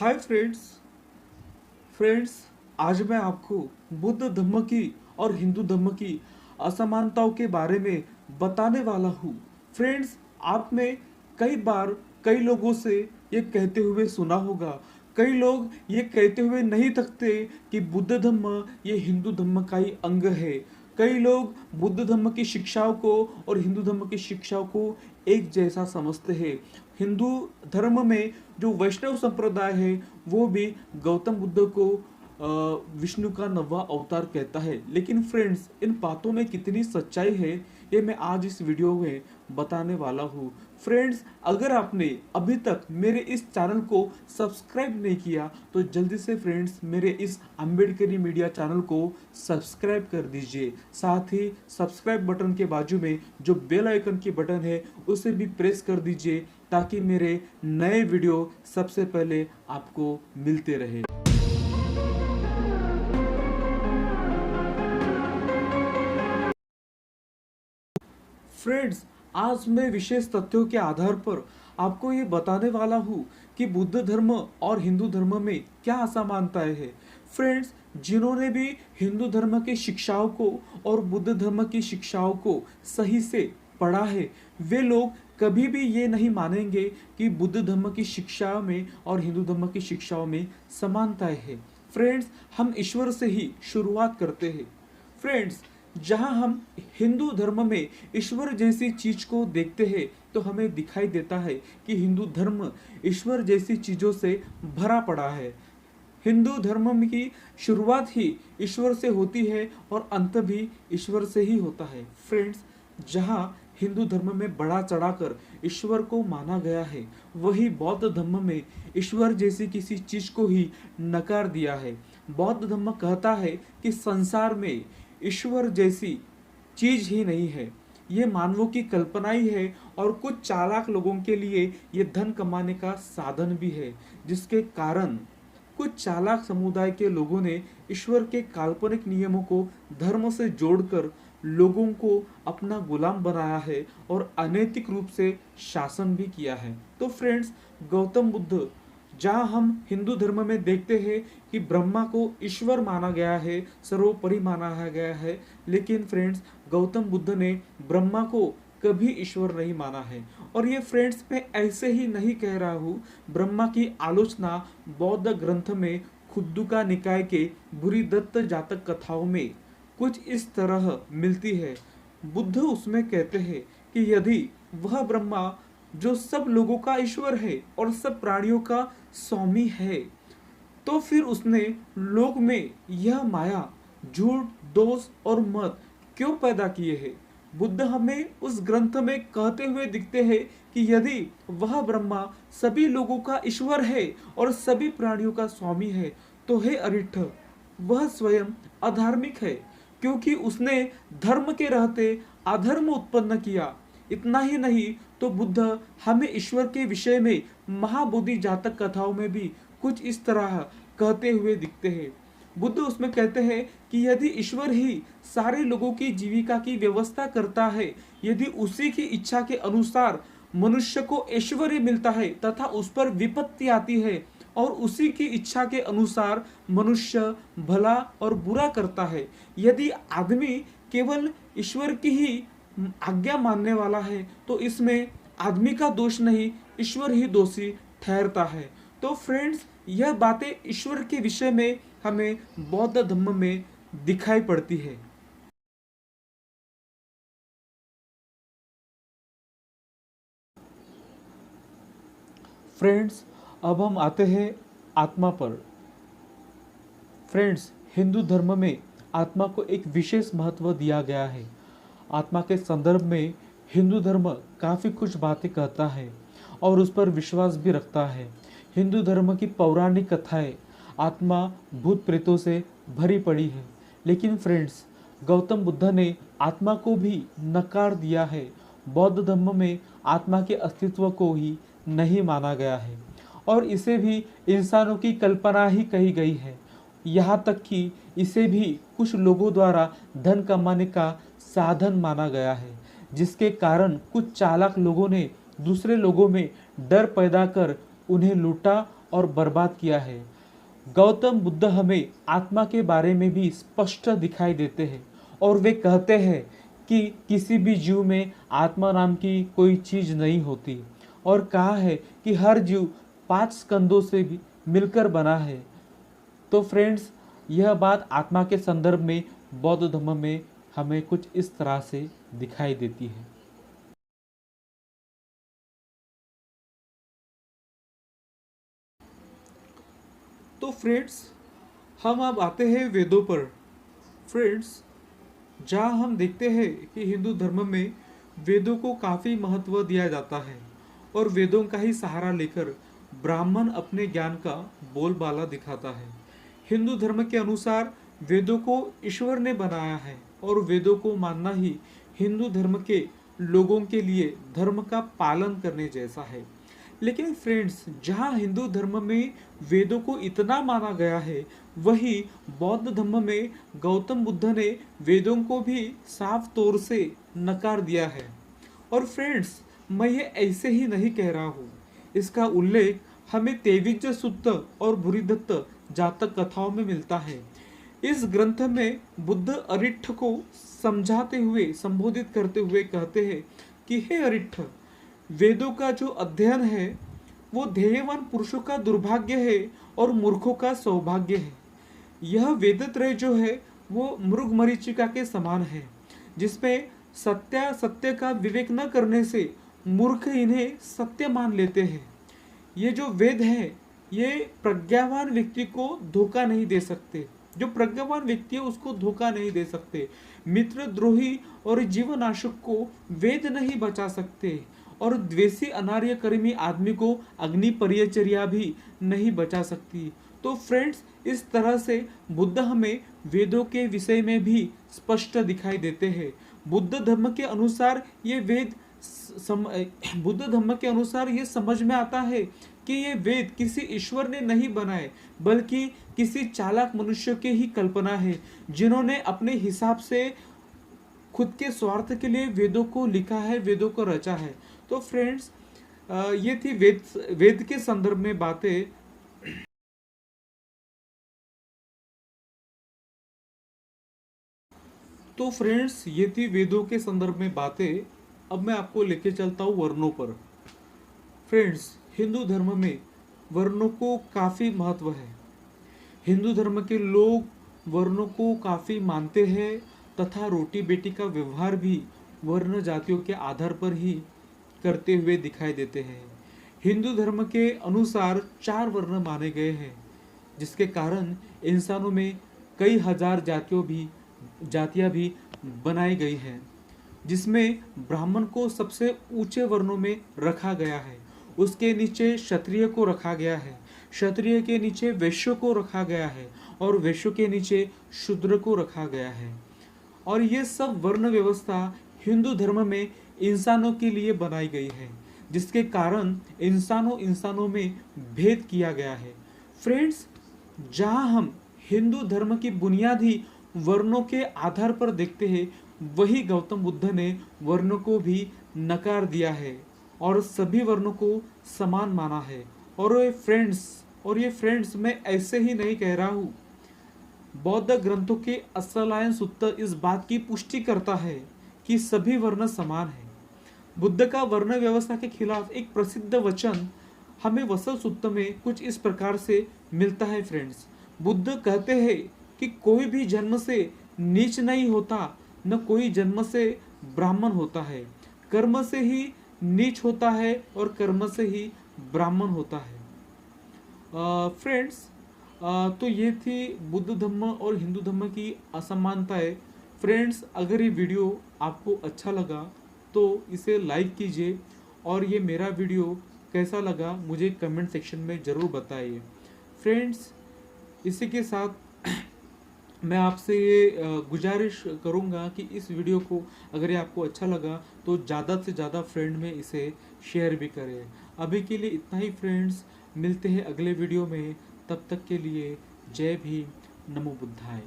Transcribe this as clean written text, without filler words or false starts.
Hi friends आज मैं आपको बुद्ध धर्म की और हिंदू धर्म की असमानताओं के बारे में बताने वाला हूँ। फ्रेंड्स, आपने कई बार कई लोगों से ये कहते हुए सुना होगा, कई लोग ये कहते हुए नहीं थकते कि बुद्ध धर्म ये हिंदू धर्म का ही अंग है। कई लोग बुद्ध धर्म की शिक्षाओं को और हिंदू धर्म की शिक्षाओं को एक जैसा समझते हैं। हिंदू धर्म में जो वैष्णव संप्रदाय है वो भी गौतम बुद्ध को विष्णु का नवा अवतार कहता है। लेकिन फ्रेंड्स, इन बातों में कितनी सच्चाई है ये मैं आज इस वीडियो में बताने वाला हूँ। फ्रेंड्स, अगर आपने अभी तक मेरे इस चैनल को सब्सक्राइब नहीं किया तो जल्दी से फ्रेंड्स मेरे इस अम्बेडकरी मीडिया चैनल को सब्सक्राइब कर दीजिए। साथ ही सब्सक्राइब बटन के बाजू में जो बेल आइकन की बटन है उसे भी प्रेस कर दीजिए ताकि मेरे नए वीडियो सबसे पहले आपको मिलते रहे। फ्रेंड्स, आज मैं विशेष तथ्यों के आधार पर आपको ये बताने वाला हूँ कि बुद्ध धर्म और हिंदू धर्म में क्या असमानताएं हैं। फ्रेंड्स, जिन्होंने भी हिंदू धर्म की शिक्षाओं को और बुद्ध धर्म की शिक्षाओं को सही से पढ़ा है, वे लोग कभी भी ये नहीं मानेंगे कि बुद्ध धर्म की शिक्षाओं में और हिंदू धर्म की शिक्षाओं में समानताएं हैं। फ्रेंड्स, हम ईश्वर से ही शुरुआत करते हैं। फ्रेंड्स, जहां हम हिंदू धर्म में ईश्वर जैसी चीज को देखते हैं तो हमें दिखाई देता है कि हिंदू धर्म ईश्वर जैसी चीजों से भरा पड़ा है। हिंदू धर्म की शुरुआत ही ईश्वर से होती है और अंत भी ईश्वर से ही होता है। फ्रेंड्स, जहां हिंदू धर्म में बढ़ा चढ़ाकर ईश्वर को माना गया है, वही बौद्ध धर्म में ईश्वर जैसी किसी चीज को ही नकार दिया है। बौद्ध धर्म कहता है कि संसार में ईश्वर जैसी चीज ही नहीं है, ये मानवों की कल्पना ही है और कुछ चालाक लोगों के लिए ये धन कमाने का साधन भी है, जिसके कारण कुछ चालाक समुदाय के लोगों ने ईश्वर के काल्पनिक नियमों को धर्म से जोड़कर लोगों को अपना गुलाम बनाया है और अनैतिक रूप से शासन भी किया है। तो फ्रेंड्स, गौतम बुद्ध, जहाँ हम हिंदू धर्म में देखते हैं कि ब्रह्मा को ईश्वर माना गया है, सर्वोपरि माना गया है, लेकिन फ्रेंड्स गौतम बुद्ध ने ब्रह्मा को कभी ईश्वर नहीं माना है। और ये फ्रेंड्स मैं ऐसे ही नहीं कह रहा हूँ, ब्रह्मा की आलोचना बौद्ध ग्रंथ में खुद्दुका निकाय के बुरिदत्त जातक कथाओं में कुछ इस तरह मिलती है। बुद्ध उसमें कहते हैं कि यदि वह ब्रह्मा जो सब लोगों का ईश्वर है और सब प्राणियों का स्वामी है, तो फिर उसने लोक में यह माया, झूठ, दोष और मत क्यों पैदा किए हैं। बुद्ध हमें उस ग्रंथ में कहते हुए दिखते हैं कि यदि वह ब्रह्मा सभी लोगों का ईश्वर है और सभी प्राणियों का स्वामी है, तो हे अरिष्ठ, वह स्वयं अधार्मिक है, क्योंकि उसने धर्म के रहते अधर्म उत्पन्न किया। इतना ही नहीं तो बुद्ध हमें ईश्वर के विषय में महाबोधि जातक कथाओं में भी कुछ इस तरह कहते हुए दिखते हैं। बुद्ध उसमें कहते हैं कि यदि ईश्वर ही सारे लोगों की जीविका की व्यवस्था करता है, यदि उसी की इच्छा के अनुसार मनुष्य को ऐश्वर्य मिलता है तथा उस पर विपत्ति आती है, और उसी की इच्छा के अनुसार मनुष्य भला और बुरा करता है, यदि आदमी केवल ईश्वर की ही आज्ञा मानने वाला है, तो इसमें आदमी का दोष नहीं, ईश्वर ही दोषी ठहरता है। तो फ्रेंड्स, यह बातें ईश्वर के विषय में हमें बौद्ध धर्म में दिखाई पड़ती है। फ्रेंड्स, अब हम आते हैं आत्मा पर। फ्रेंड्स, हिंदू धर्म में आत्मा को एक विशेष महत्व दिया गया है। आत्मा के संदर्भ में हिंदू धर्म काफ़ी कुछ बातें कहता है और उस पर विश्वास भी रखता है। हिंदू धर्म की पौराणिक कथाएं आत्मा भूत प्रेतों से भरी पड़ी है, लेकिन फ्रेंड्स गौतम बुद्ध ने आत्मा को भी नकार दिया है। बौद्ध धर्म में आत्मा के अस्तित्व को ही नहीं माना गया है और इसे भी इंसानों की कल्पना ही कही गई है। यहाँ तक कि इसे भी कुछ लोगों द्वारा धन कमाने का साधन माना गया है, जिसके कारण कुछ चालाक लोगों ने दूसरे लोगों में डर पैदा कर उन्हें लूटा और बर्बाद किया है। गौतम बुद्ध हमें आत्मा के बारे में भी स्पष्ट दिखाई देते हैं और वे कहते हैं कि किसी भी जीव में आत्मा नाम की कोई चीज नहीं होती, और कहा है कि हर जीव 5 स्कंदों से भी मिलकर बना है। तो फ्रेंड्स, यह बात आत्मा के संदर्भ में बौद्ध धर्म में हमें कुछ इस तरह से दिखाई देती है। तो फ्रेंड्स, हम अब आते हैं वेदों पर। फ्रेंड्स, जहाँ हम देखते हैं कि हिंदू धर्म में वेदों को काफ़ी महत्व दिया जाता है और वेदों का ही सहारा लेकर ब्राह्मण अपने ज्ञान का बोलबाला दिखाता है। हिंदू धर्म के अनुसार वेदों को ईश्वर ने बनाया है और वेदों को मानना ही हिंदू धर्म के लोगों के लिए धर्म का पालन करने जैसा है। लेकिन फ्रेंड्स, जहाँ हिंदू धर्म में वेदों को इतना माना गया है, वही बौद्ध धर्म में गौतम बुद्ध ने वेदों को भी साफ तौर से नकार दिया है। और फ्रेंड्स, मैं ये ऐसे ही नहीं कह रहा हूँ, इसका उल्लेख हमें तेविज्ज सुत्त और भूरिदत्त जातक कथाओं में मिलता है। इस ग्रंथ में बुद्ध अरिट्ठ को समझाते हुए, संबोधित करते हुए कहते हैं कि हे अरिट्ठ, वेदों का जो अध्ययन है वो ध्येयवान पुरुषों का दुर्भाग्य है और मूर्खों का सौभाग्य है। यह वेदत्रय जो है वो मृग मरीचिका के समान है, जिसमें सत्य का विवेक न करने से मूर्ख इन्हें सत्य मान लेते हैं। ये जो वेद है ये प्रज्ञावान व्यक्ति को धोखा नहीं दे सकते। जो प्रज्ञावान व्यक्ति है उसको धोखा नहीं दे सकते। मित्रद्रोही और जीवनाशक को वेद नहीं बचा सकते और द्वेषी अनार्य कर्मी आदमी को अग्नि परिचर्या भी नहीं बचा सकती। तो फ्रेंड्स, इस तरह से बुद्ध हमें वेदों के विषय में भी स्पष्ट दिखाई देते हैं। बुद्ध धर्म के अनुसार ये वेद बुद्ध धर्म के अनुसार ये समझ में आता है कि ये वेद किसी ईश्वर ने नहीं बनाए, बल्कि किसी चालाक मनुष्य की ही कल्पना है, जिन्होंने अपने हिसाब से खुद के स्वार्थ के लिए वेदों को लिखा है, वेदों को रचा है। तो फ्रेंड्स, ये थी वेद के संदर्भ में बातें। तो फ्रेंड्स, ये थी वेदों के संदर्भ में बातें। अब मैं आपको लेके चलता हूँ वर्णों पर। फ्रेंड्स, हिंदू धर्म में वर्णों को काफ़ी महत्व है। हिंदू धर्म के लोग वर्णों को काफ़ी मानते हैं तथा रोटी बेटी का व्यवहार भी वर्ण जातियों के आधार पर ही करते हुए दिखाई देते हैं। हिंदू धर्म के अनुसार 4 वर्ण माने गए हैं, जिसके कारण इंसानों में कई हजार जातियां भी बनाई गई हैं, जिसमें ब्राह्मण को सबसे ऊंचे वर्णों में रखा गया है। उसके नीचे क्षत्रिय को रखा गया है, क्षत्रिय के नीचे वैश्य को रखा गया है और वैश्य के नीचे शूद्र को रखा गया है। और ये सब वर्ण व्यवस्था हिंदू धर्म में इंसानों के लिए बनाई गई है, जिसके कारण इंसानों में भेद किया गया है। फ्रेंड्स, जहाँ हम हिंदू धर्म की बुनियादी वर्णों के आधार पर देखते हैं, वही गौतम बुद्ध ने वर्णों को भी नकार दिया है और सभी वर्णों को समान माना है। और ये फ्रेंड्स मैं ऐसे ही नहीं कह रहा हूँ। बौद्ध ग्रंथों के असलायन सूत्र इस बात की पुष्टि करता है कि सभी वर्ण समान हैं। बुद्ध का वर्ण व्यवस्था के खिलाफ एक प्रसिद्ध वचन हमें वसल सूत्र में कुछ इस प्रकार से मिलता है। फ्रेंड्स, बुद्ध कहते हैं कि कोई भी जन्म से नीच नहीं होता, न कोई जन्म से ब्राह्मण होता है। कर्म से ही नीच होता है और कर्म से ही ब्राह्मण होता है। फ्रेंड्स, तो ये थी बुद्ध धर्म और हिंदू धर्म की असमानताएं। फ्रेंड्स, अगर ये वीडियो आपको अच्छा लगा तो इसे लाइक कीजिए और ये मेरा वीडियो कैसा लगा मुझे कमेंट सेक्शन में ज़रूर बताइए। फ्रेंड्स, इसी के साथ मैं आपसे ये गुजारिश करूँगा कि इस वीडियो को अगर ये आपको अच्छा लगा तो ज़्यादा से ज़्यादा फ्रेंड में इसे शेयर भी करें। अभी के लिए इतना ही फ्रेंड्स, मिलते हैं अगले वीडियो में। तब तक के लिए जय भीम, नमो बुद्धाय।